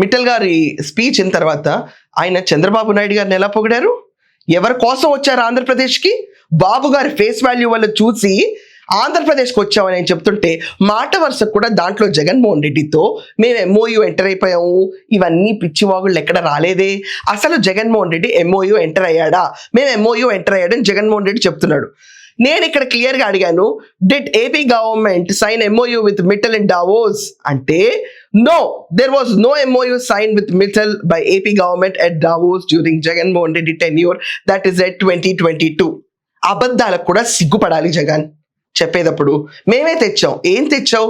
మిట్టల్ గారి స్పీచ్ అయిన తర్వాత ఆయన చంద్రబాబు నాయుడు గారిని ఎలా పొగిడారు? ఎవరి కోసం వచ్చారు ఆంధ్రప్రదేశ్కి? బాబు గారి ఫేస్ వాల్యూ వల్ల చూసి ఆంధ్రప్రదేశ్కి వచ్చామని ఆయన చెప్తుంటే, మాట వరుసకు కూడా దాంట్లో జగన్మోహన్ రెడ్డితో మేము ఎంఓయూ ఎంటర్ అయిపోయాము, ఇవన్నీ పిచ్చివాగుళ్ళు ఎక్కడ రాలేదే, అసలు జగన్మోహన్ రెడ్డి ఎంఓయూ ఎంటర్ అయ్యాడా, మేము ఎంఓయూ ఎంటర్ అయ్యాడని జగన్మోహన్ రెడ్డి చెప్తున్నాడు. నేను ఇక్కడ క్లియర్గా అడిగాను, did AP government sign MOU with Mittal in Davos అంటే no, there was no MOU sign with Mittal by AP government at Davos during Jaganmohan Reddy tenure, that is at 2022. అబద్ధాలకు కూడా సిగ్గుపడాలి జగన్ చెప్పేటప్పుడు. మేమే తెచ్చాం, ఏం తెచ్చావు?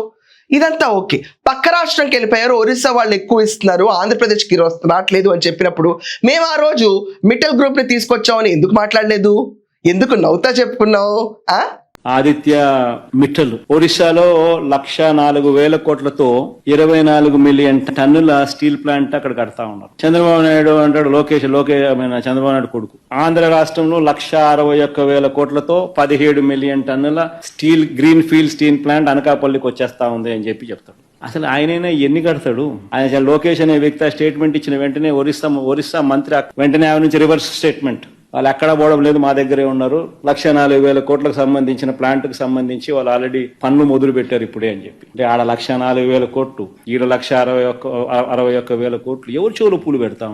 ఇదంతా ఓకే. పక్క రాష్ట్రంకి వెళ్ళిపోయారు, ఒరిస్సా వాళ్ళు ఎక్కువ ఇస్తున్నారు, ఆంధ్రప్రదేశ్కి రావట్లేదు అని చెప్పినప్పుడు మేము ఆ రోజు మిట్టల్ గ్రూప్ని తీసుకొచ్చామని ఎందుకు మాట్లాడలేదు? ఎందుకు నవ్వుతా చెప్పుకున్నావు? ఆదిత్య మిట్టల్ ఒరిస్సాలో 1,04,000 కోట్లతో 24 మిలియన్ టన్నుల స్టీల్ ప్లాంట్ అక్కడ కడతా ఉన్నారు. చంద్రబాబు నాయుడు అంటాడు, చంద్రబాబు నాయుడు కొడుకు. ఆంధ్ర రాష్ట్రంలో 1,61,000 కోట్లతో 17 మిలియన్ టన్నుల గ్రీన్ ఫీల్డ్ స్టీల్ ప్లాంట్ అనకాపల్లికి వచ్చేస్తా ఉంది అని చెప్తాడు. అసలు ఆయనైనా ఎన్ని కడతాడు? ఆయన లోకేష్ అనే వ్యక్తి స్టేట్మెంట్ ఇచ్చిన వెంటనే ఒరిస్సా మంత్రి వెంటనే ఆయన నుంచి రివర్స్ స్టేట్మెంట్, వాళ్ళు ఎక్కడా పోవడం లేదు, మా దగ్గరే ఉన్నారు, 1,04,000 కోట్లకు సంబంధించిన ప్లాంట్కి సంబంధించి వాళ్ళు ఆల్రెడీ పన్ను మొదలు పెట్టారు ఇప్పుడే అని చెప్పి. అంటే ఆడ 1,04,000 కోట్లు, ఈడ 1,61,000 కోట్లు, ఎవరు చెవులు పూలు పెడతాం?